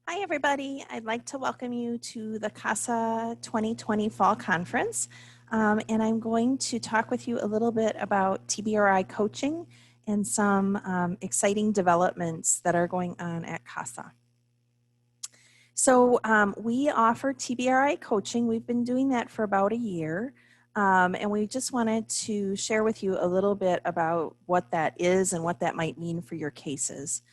Hi, everybody. I'd like to welcome you to the CASA 2020 Fall Conference. And I'm going to talk with you a little bit about TBRI coaching and some exciting developments that are going on at CASA. So we offer TBRI coaching. We've been doing that for about a year. And we just wanted to share with you a little bit about what that is and what that might mean for your cases.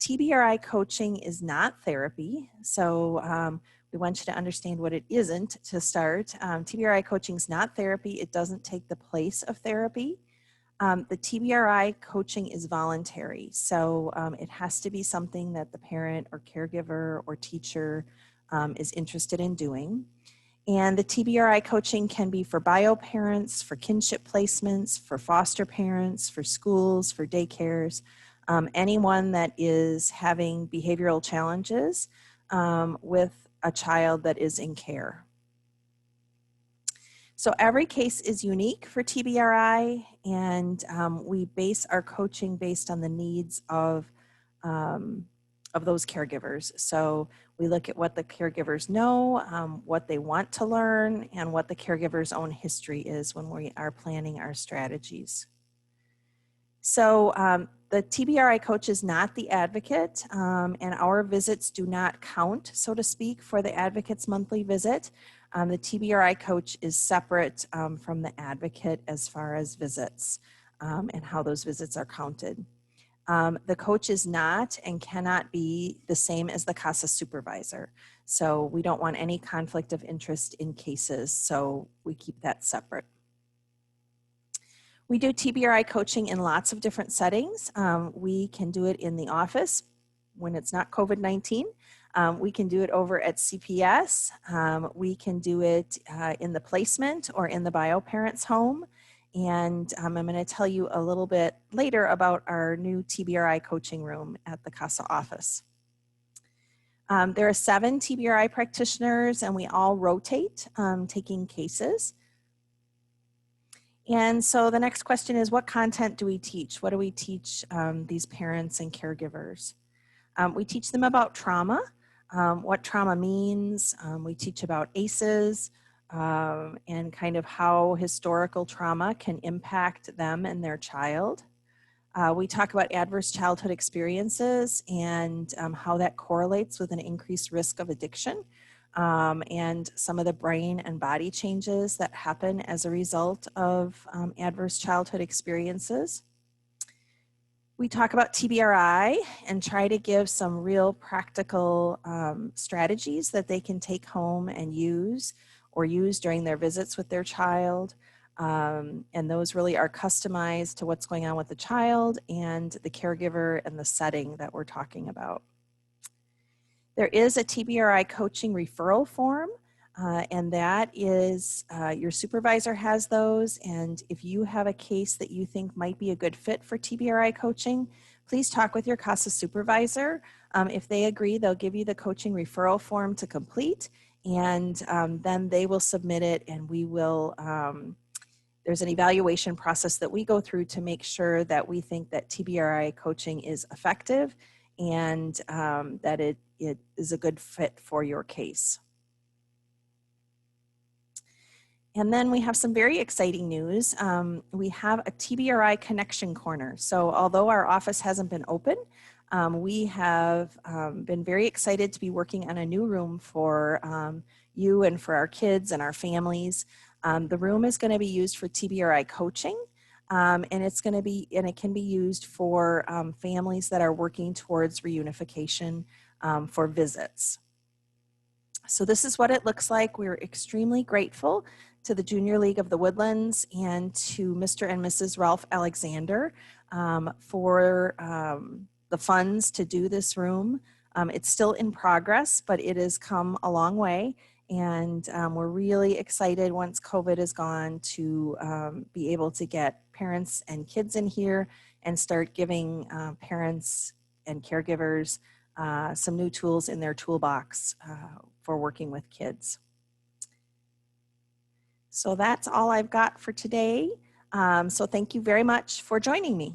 TBRI coaching is not therapy, so we want you to understand what it isn't to start. TBRI coaching is not therapy. It doesn't take the place of therapy. The TBRI coaching is voluntary, so it has to be something that the parent or caregiver or teacher is interested in doing. And the TBRI coaching can be for bio parents, for kinship placements, for foster parents, for schools, for daycares, anyone that is having behavioral challenges with a child that is in care. So every case is unique for TBRI, and we base our coaching based on the needs of those caregivers. So we look at what the caregivers know, what they want to learn, and what the caregiver's own history is when we are planning our strategies. So the TBRI coach is not the advocate, and our visits do not count, so to speak, for the advocate's monthly visit. The TBRI coach is separate from the advocate as far as visits and how those visits are counted. The coach is not and cannot be the same as the CASA supervisor. So we don't want any conflict of interest in cases, so we keep that separate. We do TBRI coaching in lots of different settings. We can do it in the office when it's not COVID-19. We can do it over at CPS. We can do it in the placement or in the bio parent's home. And I'm going to tell you a little bit later about our new TBRI coaching room at the CASA office. There are 7 TBRI practitioners, and we all rotate taking cases. And so the next question is, what content do we teach? What do we teach these parents and caregivers? We teach them about trauma, what trauma means. We teach about ACEs and kind of how historical trauma can impact them and their child. We talk about adverse childhood experiences and how that correlates with an increased risk of addiction. And some of the brain and body changes that happen as a result of adverse childhood experiences. We talk about TBRI and try to give some real practical strategies that they can take home and use or use during their visits with their child. And those really are customized to what's going on with the child and the caregiver and the setting that we're talking about. There is a TBRI coaching referral form, and that is your supervisor has those. And if you have a case that you think might be a good fit for TBRI coaching, please talk with your CASA supervisor. If they agree, they'll give you the coaching referral form to complete, and then they will submit it, and we will, there's an evaluation process that we go through to make sure that we think that TBRI coaching is effective and that it is a good fit for your case. And then we have some very exciting news. We have a TBRI Connection Corner. So although our office hasn't been open, we have been very excited to be working on a new room for you and for our kids and our families. The room is going to be used for TBRI coaching. And it can be used for families that are working towards reunification for visits. So this is what it looks like. We're extremely grateful to the Junior League of the Woodlands and to Mr. and Mrs. Ralph Alexander for the funds to do this room. It's still in progress, but it has come a long way. And we're really excited once COVID is gone to be able to get parents and kids in here and start giving parents and caregivers some new tools in their toolbox for working with kids. So that's all I've got for today. So thank you very much for joining me.